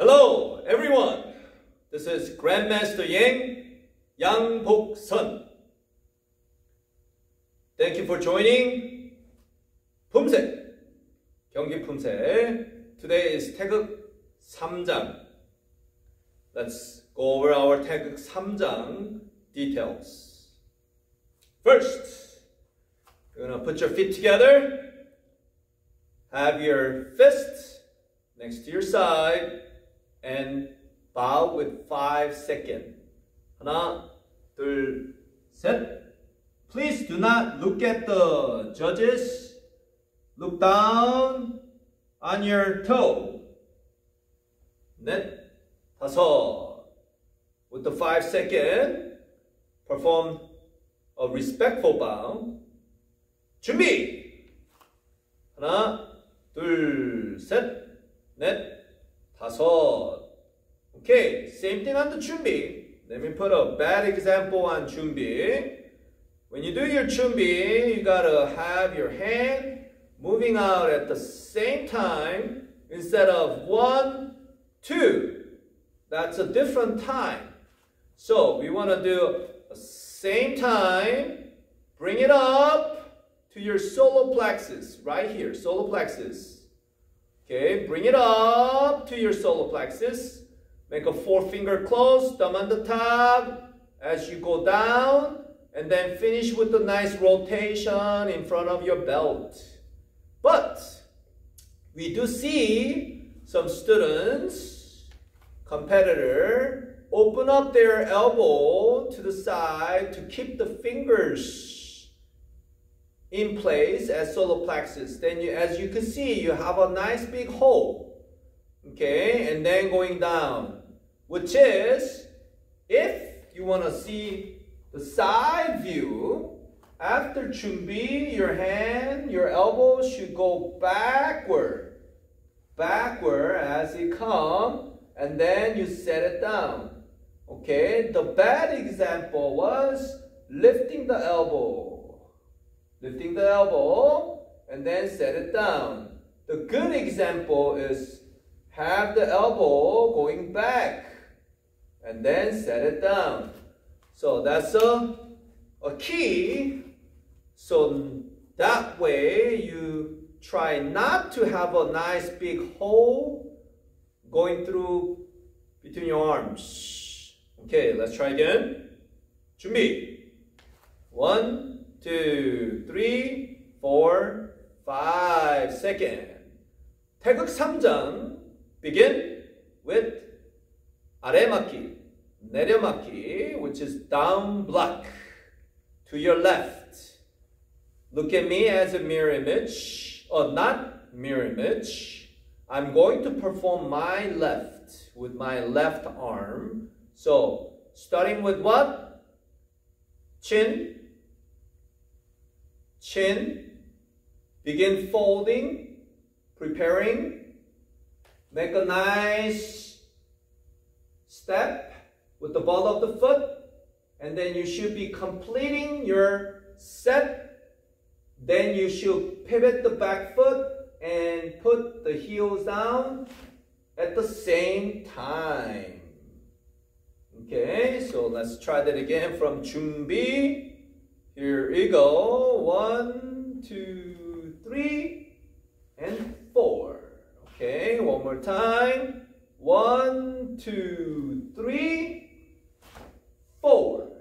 Hello, everyone. This is Grandmaster Yang Bok-sun. Thank you for joining Poomsae, 경기 Poomsae. Today is 태극 3장. Let's go over our 태극 3장 details. First, you're gonna put your feet together. Have your fist next to your side and bow with 5 seconds. 하나, 둘, 셋. Please do not look at the judges. Look down on your toe. 넷, 다섯. With the 5 seconds, perform a respectful bow. 준비. 하나, 둘, 셋, 넷, 다섯. Okay, same thing on the 준비. Let me put a bad example on 준비. When you do your 준비, you gotta have your hand moving out at the same time instead of 1, 2. That's a different time. So we want to do the same time. Bring it up to your solar plexus right here, solar plexus. Okay, bring it up to your solar plexus. Make a 4-finger close, thumb on the top as you go down, and then finish with a nice rotation in front of your belt. But we do see some students, competitor, open up their elbow to the side to keep the fingers in place as solar plexus. Then as you can see, you have a nice big hole. Okay, and then going down, which is, if you want to see the side view, after 준비, your hand, your elbow should go backward as it comes, and then you set it down. Okay, the bad example was lifting the elbow, and then set it down. The good example is have the elbow going back and then set it down. So that's a key. So that way you try not to have a nice big hole going through between your arms. Okay, let's try again. 준비. 1, 2, 3, 4, 5 seconds. 태극 3장. Begin with 아래맞기, 내려맞기, which is down block to your left. Look at me as a mirror image, or not mirror image. I'm going to perform my left with my left arm. So, starting with what? Chin. Begin folding, preparing. Make a nice step with the ball of the foot, and then you should be completing your set. Then you should pivot the back foot and put the heels down at the same time. Okay, so let's try that again from 준비. Here we go. 1, 2, 3, and 4. Okay, one more time. 1, 2, 3, 4.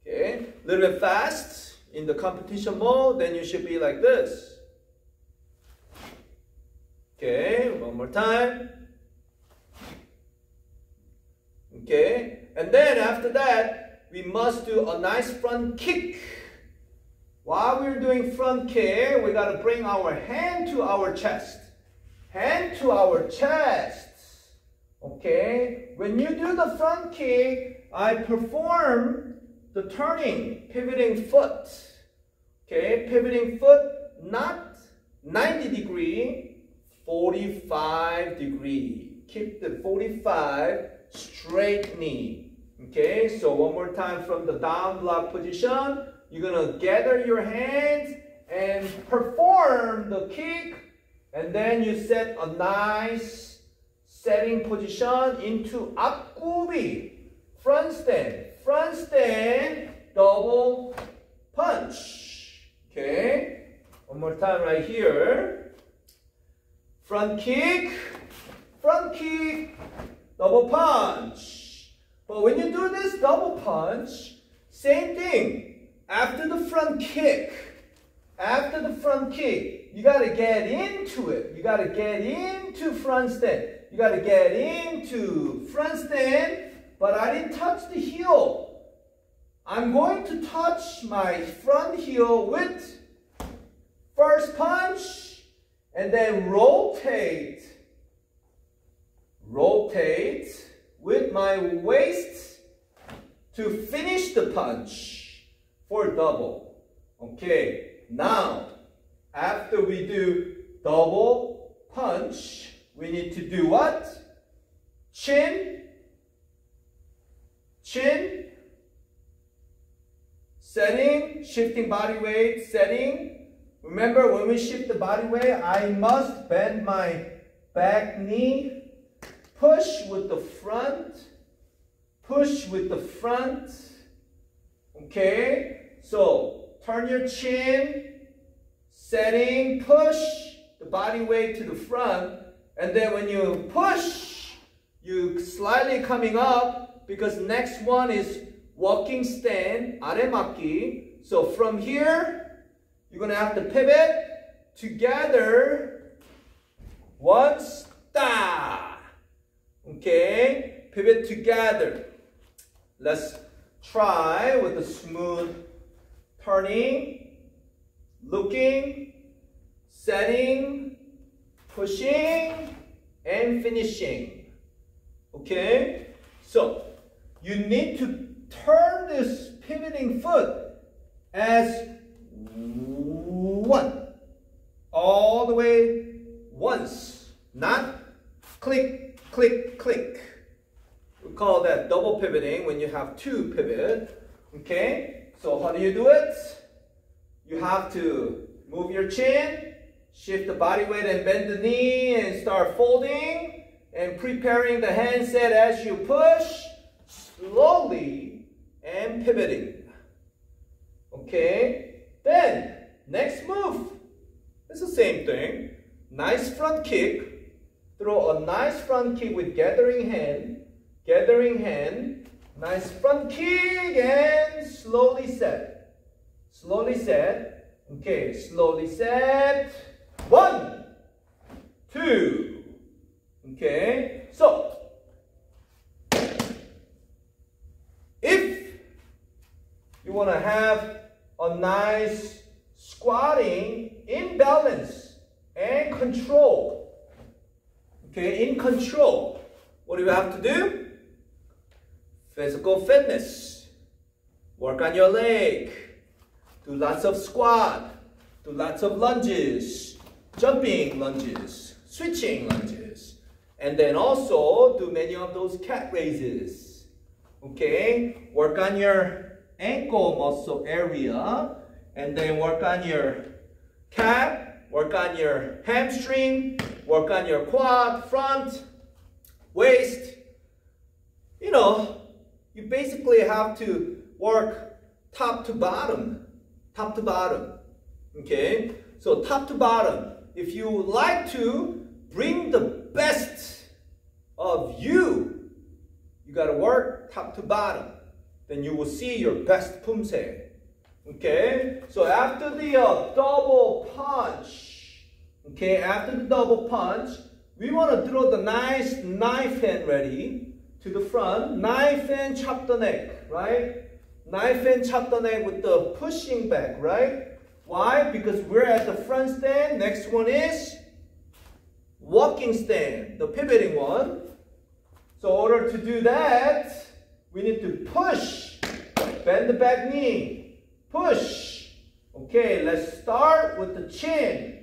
Okay, a little bit fast in the competition mode, then you should be like this. Okay, one more time. Okay, and then after that, we must do a nice front kick. While we're doing front kick, we got to bring our hand to our chest. Hand to our chest. Okay, when you do the front kick, I perform the turning, pivoting foot. Okay, pivoting foot, not 90 degree, 45 degree. Keep the 45 straight knee. Okay, so one more time from the down block position, you're gonna gather your hands and perform the kick. And then you set a nice setting position into 앞구비. Front stand, double punch. Okay, one more time right here. Front kick, double punch. But when you do this double punch, same thing. After the front kick, you gotta get into it. You gotta get into front stand. You gotta get into front stand, but I didn't touch the heel. I'm going to touch my front heel with first punch, and then rotate with my waist to finish the punch for double. Okay, now after we do double punch, we need to do what? Chin, setting, shifting body weight, setting. Remember, when we shift the body weight, I must bend my back knee, push with the front, okay? So, turn your chin, setting, push the body weight to the front, and then when you push, you slightly coming up, because next one is walking stand, 아래맞기. So from here, you're going to have to pivot together. One stop. Okay, pivot together. Let's try with a smooth turning, looking, setting, pushing, and finishing. Okay, so you need to turn this pivoting foot as one, all the way once, not click, click, click. We call that double pivoting when you have two pivot. Okay, so how do you do it? You have to move your chin, shift the body weight and bend the knee and start folding and preparing the handset as you push, slowly and pivoting. Okay, then next move. It's the same thing. Nice front kick. Throw a nice front kick with gathering hand. Nice front kick and slowly set. Okay, slowly set. 1, 2. Okay, so if you want to have a nice squatting in balance and control, okay, in control, what do you have to do? Physical fitness. Work on your leg. Do lots of squat. Do lots of lunges. Jumping lunges. Switching lunges. And then also do many of those cat raises. Okay? Work on your ankle muscle area. And then work on your calf. Work on your hamstring. Work on your quad, front, waist. You know, you basically have to work top to bottom. Okay? So top to bottom. If you like to bring the best of you, you got to work top to bottom. Then you will see your best Poomsae. Okay? So after the double punch, okay, after the double punch, we want to throw the nice knife hand ready to the front. Knife and chop the neck, right? Knife and chop the neck with the pushing back, right? Why? Because we're at the front stand. Next one is walking stand, the pivoting one. So in order to do that, we need to push, bend the back knee, push. Okay, let's start with the chin.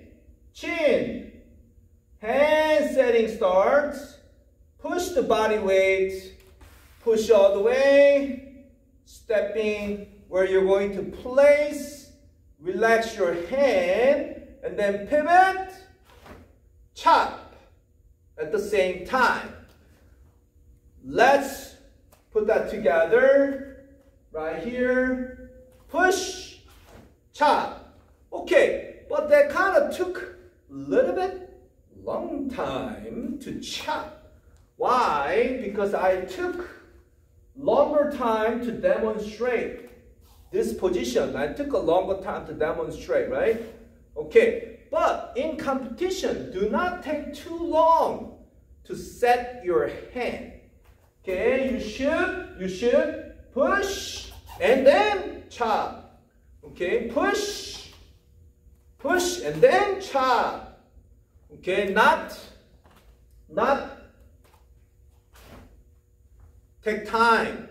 Hand setting starts. Push the body weight, push all the way, stepping where you're going to place, relax your hand, and then pivot, chop. at the same time. Let's put that together right here. Push, chop. Okay, but that kind of took a little bit long time to chop. Why? Because I took longer time to demonstrate this position. I took a longer time to demonstrate, right? Okay, but in competition, do not take too long to set your hand. Okay, you should push and then chop. Okay, push, and then chop. Okay, not take time.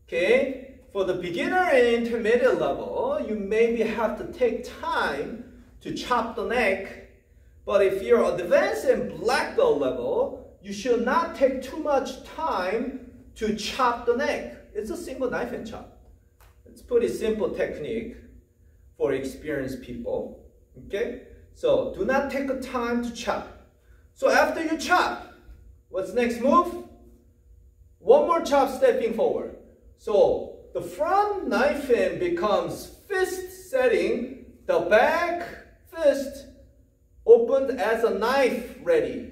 Okay. For the beginner and intermediate level, you maybe have to take time to chop the neck. But if you're advanced and black belt level, you should not take too much time to chop the neck. It's a single knife and chop. It's a pretty simple technique for experienced people. Okay? So do not take the time to chop. So after you chop, what's next move? One more chop stepping forward. So the front knife hand becomes fist setting, the back fist opened as a knife ready.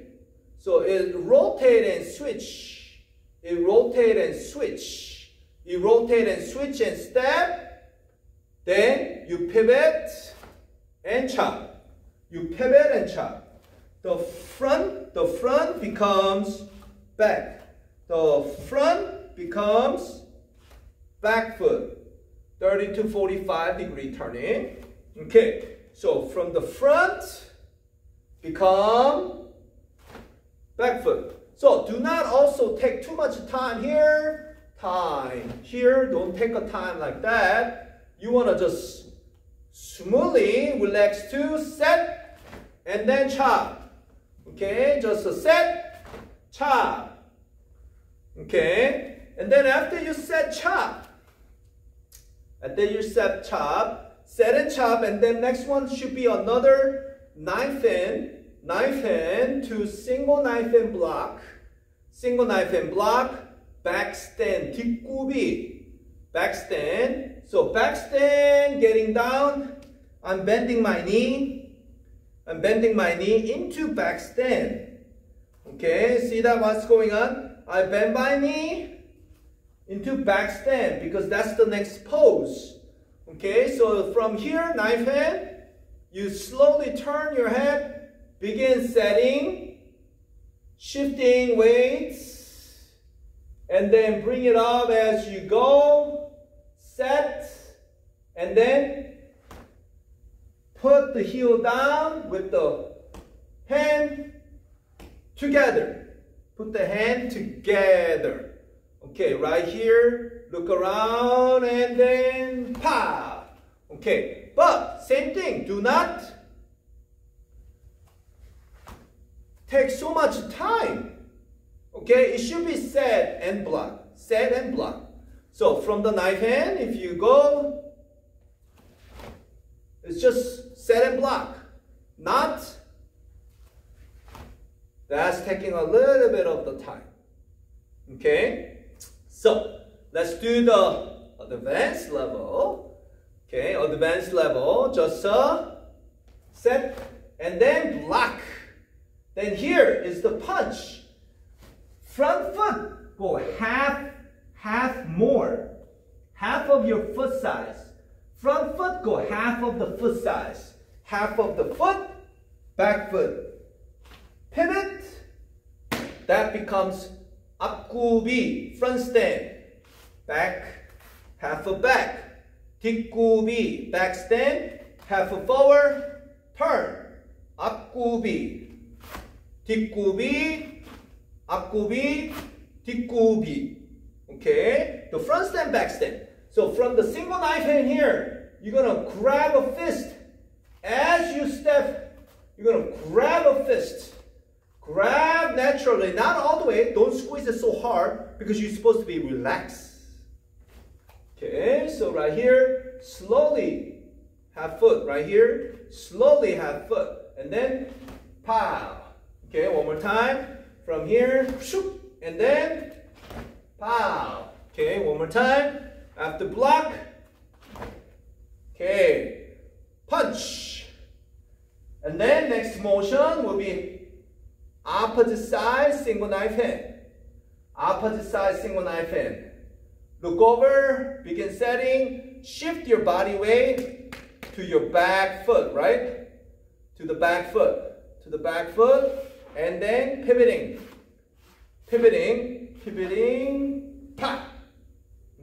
So it rotate and switch. It rotate and switch. You rotate and switch and step. Then you pivot and chop. You pivot and chop. The front becomes back. The front becomes back foot, 30 to 45 degree turning. Okay, so from the front, become back foot. So do not also take too much time here. Don't take a time like that. You want to just smoothly relax to set and then chop. Okay, just a set, chop. Okay, and then after you set chop, set and chop, and then next one should be another knife hand to single knife and block, back stand, 뒷굽이, back stand. So back stand, getting down, I'm bending my knee into back stand. Okay, see that what's going on? I bend my knee into back stand because that's the next pose. Okay, so from here, knife hand, you slowly turn your head, begin setting, shifting weights, and then bring it up as you go, set, and then put the heel down with the hand together. Put the hand together. Okay, right here, look around and then pow. Okay, but same thing, do not take so much time. Okay, it should be set and block, set and block. So from the knife hand, if you go, it's just set and block, not that's taking a little bit of the time. Okay, so let's do the advanced level. Okay, advanced level, just set and then block. Then here is the punch. Front foot go half more, half of your foot size. Front foot go half of the foot size, half of the foot, back foot. Pivot, that becomes 앞굽이, front stand, back, half a back, 뒷굽이, back stand, half a forward, turn, 앞굽이, 뒷굽이, 앞굽이, 뒷굽이. Okay, the front stand, back stand. So from the single knife hand here, you're gonna grab a fist. As you step, you're gonna grab a fist. Grab naturally, not all the way. Don't squeeze it so hard because you're supposed to be relaxed. Okay, so right here, slowly half foot. Right here, slowly half foot. And then pow. Okay, one more time. From here, shoop, and then pow. Okay, one more time. After block. Okay, punch. And then next motion will be opposite side, single knife hand. Opposite side, single knife hand. Look over, begin setting, shift your body weight to your back foot, right? To the back foot, to the back foot, and then pivoting, pivoting, pivoting, pop.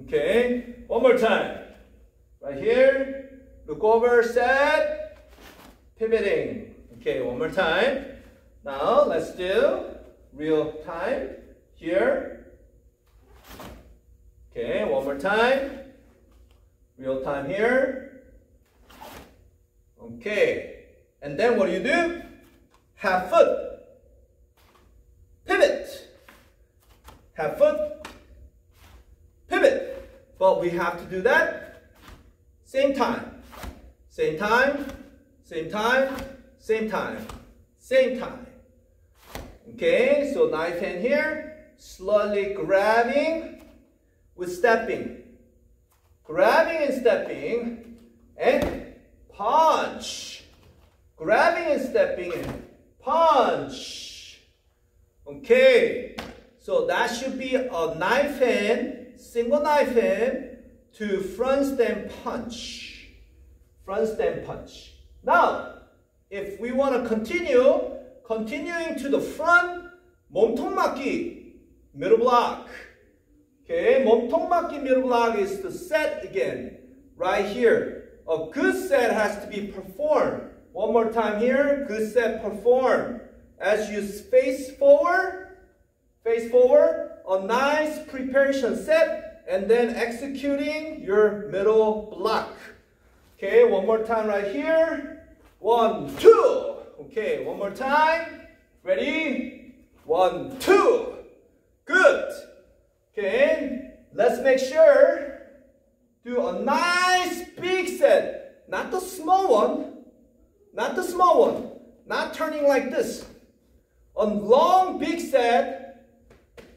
Okay, one more time. Right here, look over, set, pivoting. Okay, one more time. Now let's do real time here. Okay, one more time. Real time here. Okay, and then what do? Half foot. Pivot. Half foot. Pivot. But we have to do that same time. Same time. Same time. Same time. Same time. Okay, so knife hand here. Slowly grabbing with stepping. Grabbing and stepping and punch. Grabbing and stepping and punch. Okay, so that should be a knife hand, single knife hand to front stand punch. Front stand punch. Now, if we want to continuing to the front, 몸통 맞기, middle block. Okay, 몸통 맞기 middle block is the set again, right here. A good set has to be performed. One more time here, good set performed. As you face forward, a nice preparation set, and then executing your middle block. Okay, one more time right here. 1, 2. Okay, one more time. Ready? 1, 2. Good. Okay, let's make sure do a nice big set, not the small one, not the small one, not turning like this. A long big set,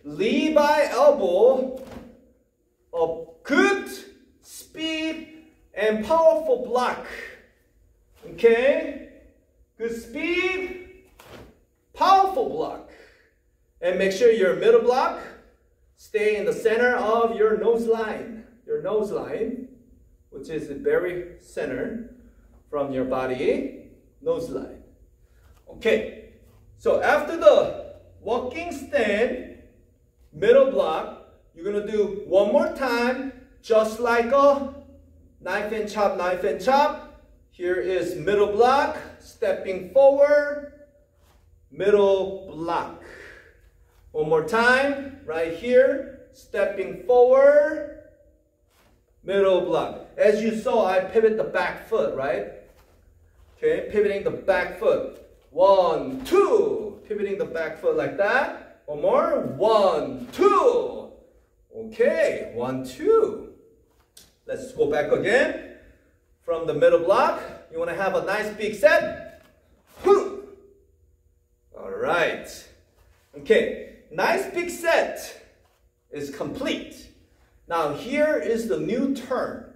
lead by elbow, a good speed and powerful block. Okay, good speed, powerful block, and make sure your middle block stay in the center of your nose line. Your nose line, which is the very center from your body, nose line. Okay, so after the walking stand, middle block, you're going to do one more time, just like a knife and chop, knife and chop. Here is middle block, stepping forward, middle block. One more time, right here, stepping forward, middle block. As you saw, I pivot the back foot, right? Okay, pivoting the back foot. 1, 2, pivoting the back foot like that. One more, 1, 2. Okay, 1, 2. Let's go back again. From the middle block, you want to have a nice big set. All right. Okay. Nice big set is complete. Now here is the new turn.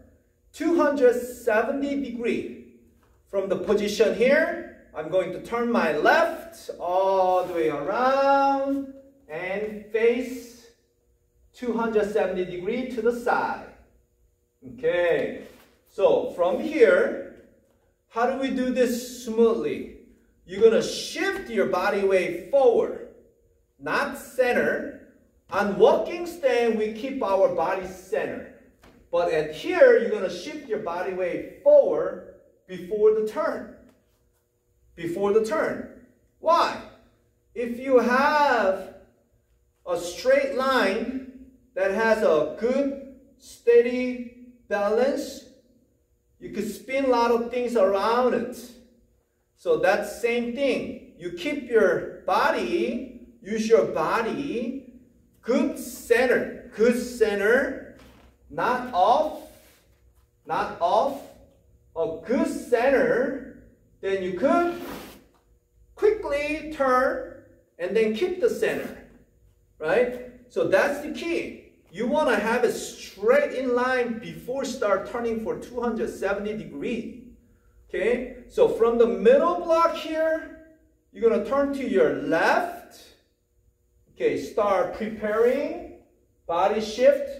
270 degree. From the position here, I'm going to turn my left all the way around and face 270 degree to the side. Okay. So from here, how do we do this smoothly? You're going to shift your body weight forward. Not center. On walking stand, we keep our body center. But at here, you're going to shift your body weight forward before the turn. Before the turn. Why? If you have a straight line that has a good, steady balance, you could spin a lot of things around it. So that's the same thing. You keep your body, use your body, good center, not off, a good center, then you could quickly turn and then keep the center, right? So that's the key. You want to have it straight in line before start turning for 270 degrees. Okay, so from the middle block here, you're going to turn to your left. Okay, start preparing, body shift,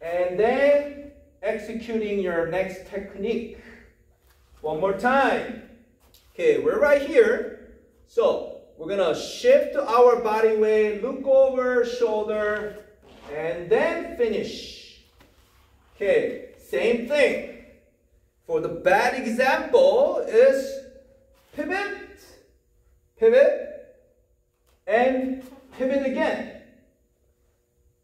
and then executing your next technique. One more time. Okay, we're right here. So we're going to shift our body weight, look over shoulder, and then finish. Okay, same thing. For the bad example is pivot, and pivot again.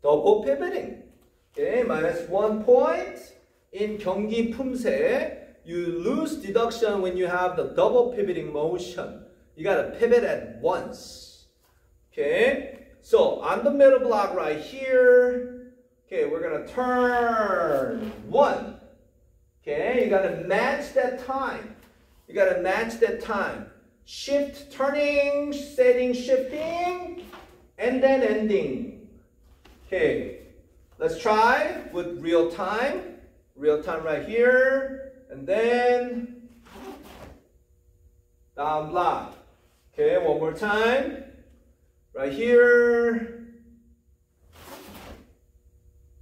Double pivoting. Okay, -1 point. In 경기 품새, you lose deduction when you have the double pivoting motion. You gotta pivot at once. Okay, so on the middle block right here, okay, we're gonna turn 1. Okay, you gotta match that time. Shift, turning, setting, shifting, and then ending. Okay, let's try with real time. Real time right here, and then down block. Okay, one more time. Right here.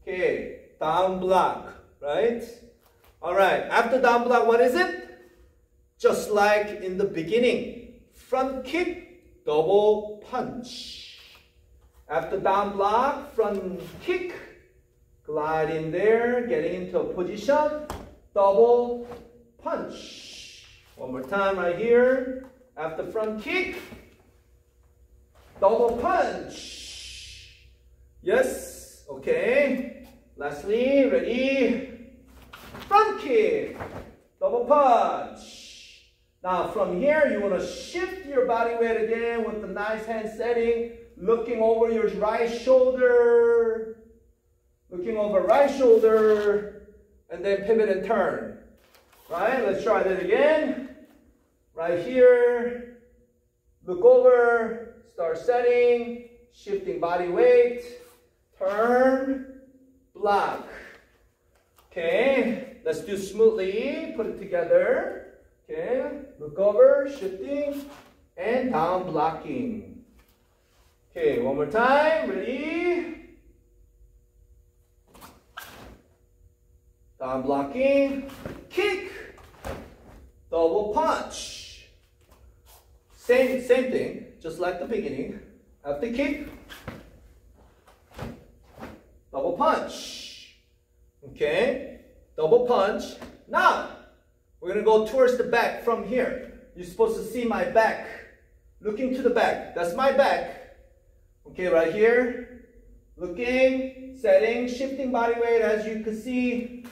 Okay, down block, right? All right, after down block, what is it? Just like in the beginning, front kick, double punch. After down block, front kick, glide in there, getting into a position, double punch. One more time right here. After front kick, double punch. Yes, okay. Lastly, ready? Front kick, double punch. Now from here, you want to shift your body weight again with the nice hand setting, looking over your right shoulder, and then pivot and turn. Right, let's try that again. Right here, look over, start setting, shifting body weight, turn, block. Okay, let's do smoothly, put it together. Okay, look over, shifting, and down blocking. Okay, one more time, ready? Down blocking, kick, double punch. Same thing, just like the beginning. After kick, double punch. Okay, double punch. Now, we're going to go towards the back from here. You're supposed to see my back. Looking to the back. That's my back. Okay, right here. Looking, setting, shifting body weight as you can see.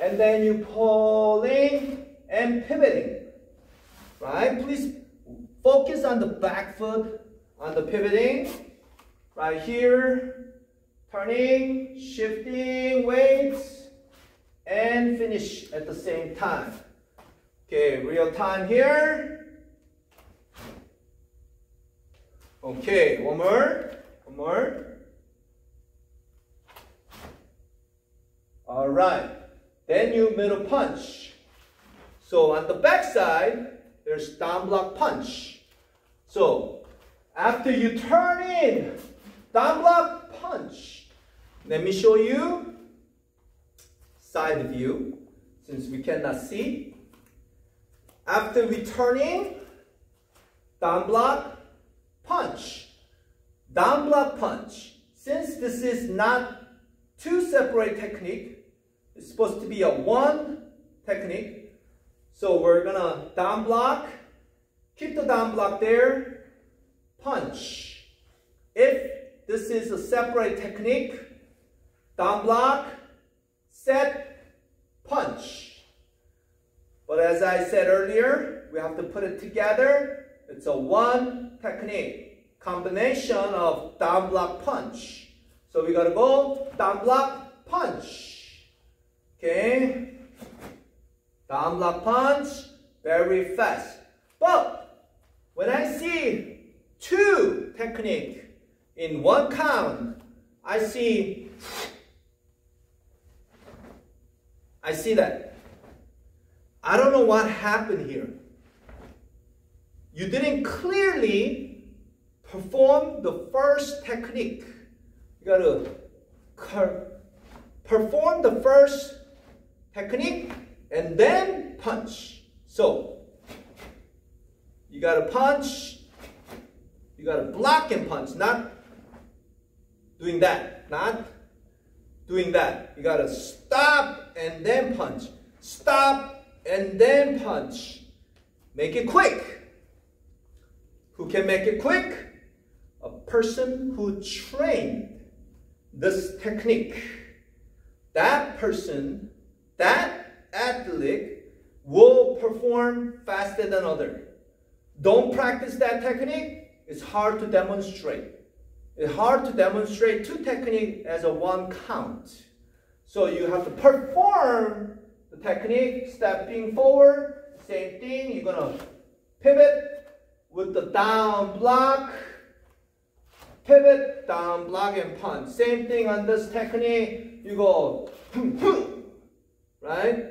And then you pulling and pivoting. Right? Please focus on the back foot, on the pivoting. Right here. Turning, shifting weights, and finish at the same time. Okay, real time here. Okay, one more. All right, then you middle punch. So on the back side, there's down block punch. So after you turn in, down block punch. Let me show you side view, since we cannot see. After returning, down block, punch. Down block, punch. Since this is not two separate technique, it's supposed to be a one technique. So we're gonna down block, keep the down block there, punch. If this is a separate technique, down block, set, punch. But as I said earlier, we have to put it together. It's a one technique, combination of down block punch. So we gotta go down block punch. Okay, down block punch, very fast. But when I see technique in one count, I see that. I don't know what happened here. You didn't clearly perform the first technique. You got to perform the first technique and then punch. So, you got to punch, you got to block and punch, not doing that, not doing that. You got to stop and then punch, stop and then punch. Make it quick. Who can make it quick? A person who trained this technique. That person, that athlete will perform faster than others. Don't practice that technique. It's hard to demonstrate. It's hard to demonstrate two techniques as a one count. So you have to perform the technique, stepping forward. Same thing, you're going to pivot with the down block. Pivot, down block, and punch. Same thing on this technique. You go, right?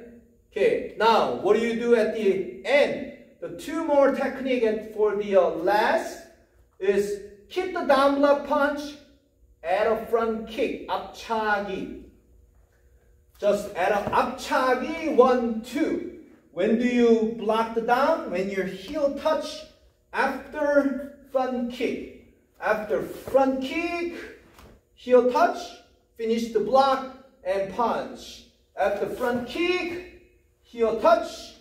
Okay, now what do you do at the end? The two more technique for the last is keep the down block punch, add a front kick, 앞차기. Just add a 앞차기, 1, 2. When do you block the down? When your heel touch after front kick. After front kick, heel touch, finish the block and punch. After front kick, heel touch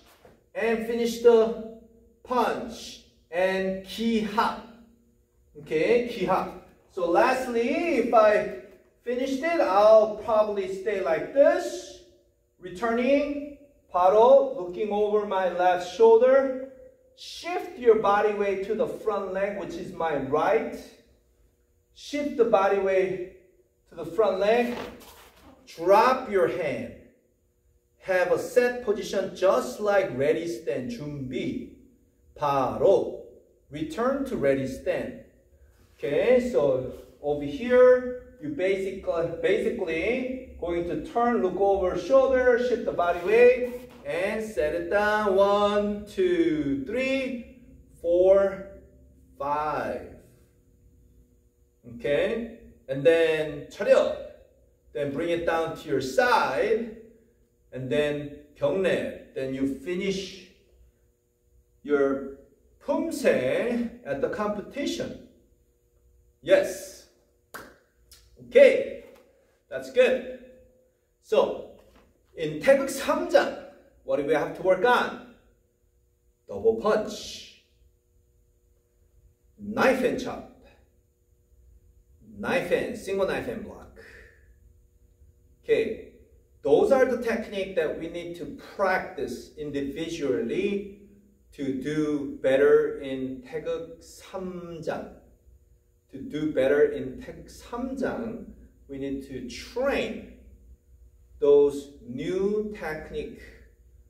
and finish the punch. And 기합. Okay, 기합. So lastly, if I finished it, I'll probably stay like this. Returning, 바로, looking over my left shoulder. Shift your body weight to the front leg, which is my right. Shift the body weight to the front leg. Drop your hand. Have a set position just like ready stand. 준비. 바로. Return to ready stand. Okay, so over here, you basically going to turn, look over shoulder, shift the body weight, and set it down. 1, 2, 3, 4, 5. Okay, and then 차렷. Then bring it down to your side, and then 경례. Then you finish your Poomsae at the competition. Yes. Okay, that's good. So, in 태극 3장, what do we have to work on? Double punch, knife and chop, knife and single knife and block. Okay, those are the techniques that we need to practice individually to do better in 태극 3장. To do better in 태극 3장, we need to train those new techniques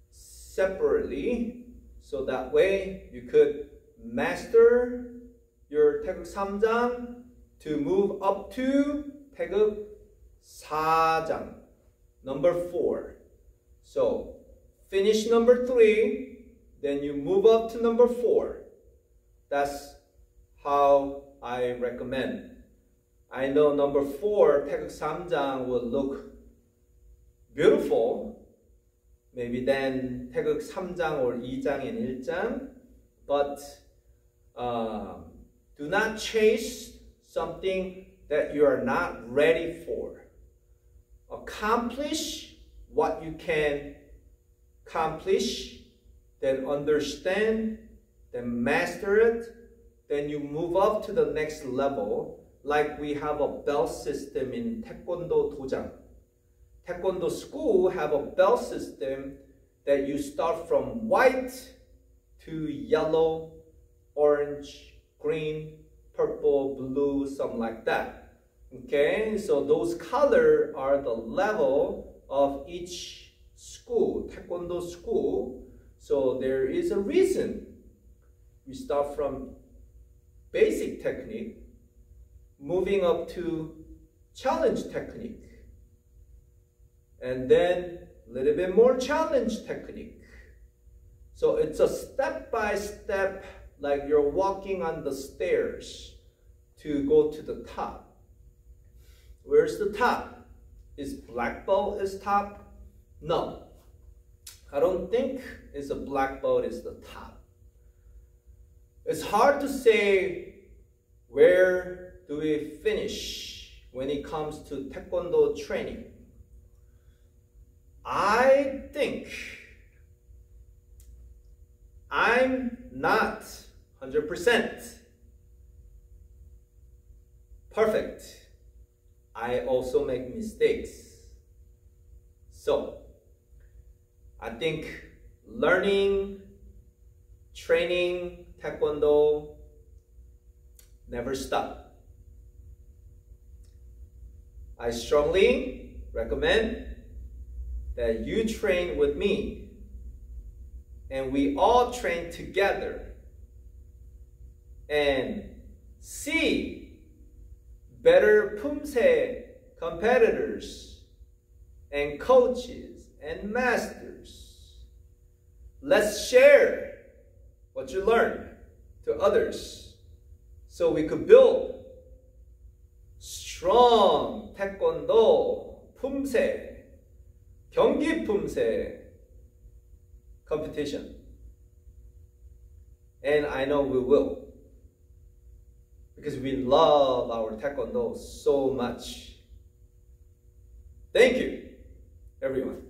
separately, so that way you could master your 태극 3장 to move up to 태극 4장, number 4. So finish number 3, then you move up to number 4. That's how I recommend. I know number 4, 태극 3장 will look beautiful, maybe then 태극 3장 or 2장 and 1장, but do not chase something that you are not ready for. Accomplish what you can accomplish, then understand, then master it, then you move up to the next level, like we have a belt system in Taekwondo 도장. Taekwondo school have a belt system that you start from white to yellow, orange, green, purple, blue, something like that. Okay, so those colors are the level of each school, Taekwondo school. So there is a reason we start from basic technique moving up to challenge technique. And then a little bit more challenge technique. So it's a step by step, like you're walking on the stairs to go to the top. Where's the top? Is black belt is top? No. I don't think it's a black belt is the top. It's hard to say where do we finish when it comes to Taekwondo training. I think I'm not 100% perfect. I also make mistakes. So, I think learning, training Taekwondo never stop. I strongly recommend that you train with me and we all train together and see better Poomsae competitors and coaches and masters. Let's share what you learned to others so we could build strong Taekwondo Poomsae 경기 Poomsae competition. And I know we will, because we love our Taekwondo so much. Thank you, everyone.